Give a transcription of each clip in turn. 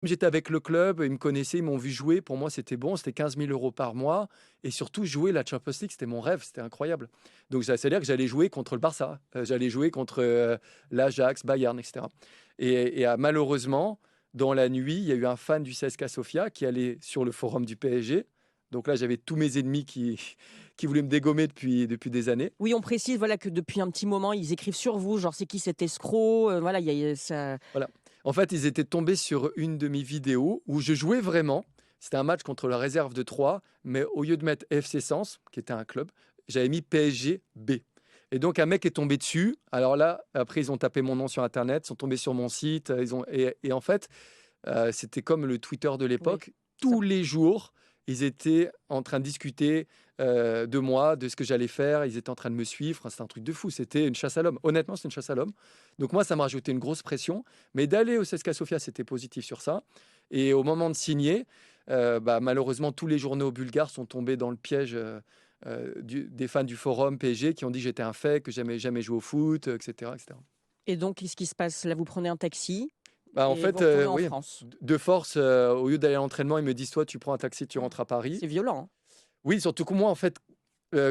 J'étais avec le club, ils me connaissaient, ils m'ont vu jouer. Pour moi, c'était bon, c'était 15 000 € par mois. Et surtout, jouer la Champions League, c'était mon rêve, c'était incroyable. Donc, c'est-à-dire que j'allais jouer contre le Barça, j'allais jouer contre l'Ajax, Bayern, etc. Malheureusement, dans la nuit, il y a eu un fan du CSKA Sofia qui allait sur le forum du PSG. Donc là, j'avais tous mes ennemis qui voulaient me dégommer depuis des années. Oui, on précise voilà, que depuis un petit moment, ils écrivent sur vous, genre c'est qui cet escroc voilà, ça... Voilà. En fait, ils étaient tombés sur une de mes vidéos où je jouais vraiment. C'était un match contre la réserve de Troyes, mais au lieu de mettre FC Sens, qui était un club, j'avais mis PSG B. Et donc, un mec est tombé dessus. Alors là, après, ils ont tapé mon nom sur Internet, sont tombés sur mon site. Et en fait, c'était comme le Twitter de Oui, l'époque. ça... Tous les jours, ils étaient en train de discuter de moi, de ce que j'allais faire. Ils étaient en train de me suivre. Enfin, c'était un truc de fou. C'était une chasse à l'homme. Honnêtement, c'est une chasse à l'homme. Donc moi, ça m'a rajouté une grosse pression. Mais d'aller au CSKA Sofia, c'était positif sur ça. Et au moment de signer, malheureusement, tous les journaux bulgares sont tombés dans le piège des fans du forum PSG qui ont dit que j'étais un fake, que j'aimais jamais joué au foot, etc., etc. Et donc, qu'est-ce qui se passe? Là, vous prenez un taxi Bah, en et vous fait, retournez en oui, France. de force, au lieu d'aller à l'entraînement, ils me disent: «Toi, tu prends un taxi, tu Oh, rentres à Paris». c'est violent, hein. Oui, surtout que moi, en fait,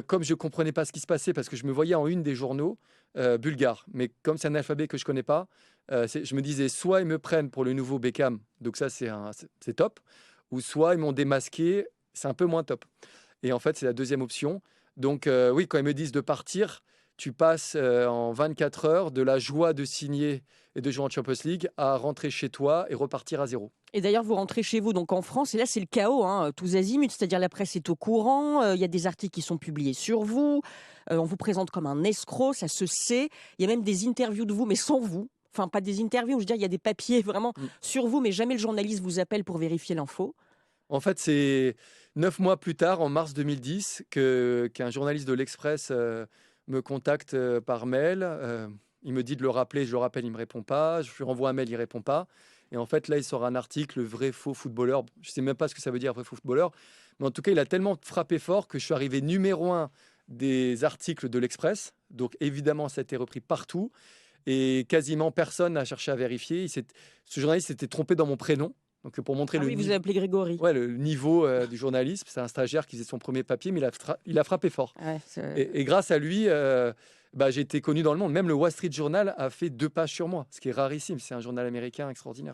comme je comprenais pas ce qui se passait, parce que je me voyais en une des journaux bulgares, mais comme c'est un alphabet que je connais pas, je me disais: soit ils me prennent pour le nouveau Beckham, donc ça, c'est top, ou soit ils m'ont démasqué, c'est un peu moins top. Et en fait, c'est la deuxième option. Donc, oui, quand ils me disent de partir, tu passes en 24 heures de la joie de signer et de jouer en Champions League à rentrer chez toi et repartir à zéro. Et d'ailleurs, vous rentrez chez vous, donc en France, et là, c'est le chaos, hein, tous azimuts. C'est-à-dire, la presse est au courant, il y a des articles qui sont publiés sur vous, on vous présente comme un escroc, ça se sait. Il y a même des interviews de vous, mais sans vous. Enfin, pas des interviews, je veux dire, il y a des papiers vraiment Mm. sur vous, mais jamais le journaliste vous appelle pour vérifier l'info. En fait, c'est 9 mois plus tard, en mars 2010, qu'un journaliste de l'Express me contacte par mail. Il me dit de le rappeler, je le rappelle, il me répond pas. Je lui renvoie un mail, il répond pas. Et en fait, là, il sort un article, vrai faux footballeur. Je sais même pas ce que ça veut dire, vrai faux footballeur. Mais en tout cas, il a tellement frappé fort que je suis arrivé numéro un des articles de l'Express. Donc, évidemment, ça a été repris partout. Et quasiment personne n'a cherché à vérifier. Ce journaliste s'était trompé dans mon prénom. Donc, pour montrer Ah le oui, vous niveau. appelez Grégory. Ouais, le niveau du journalisme, c'est un stagiaire qui faisait son premier papier, mais il a frappé fort. Ouais, Et grâce à lui, j'ai été connu dans le monde. Même le Wall Street Journal a fait 2 pages sur moi, ce qui est rarissime. C'est un journal américain extraordinaire.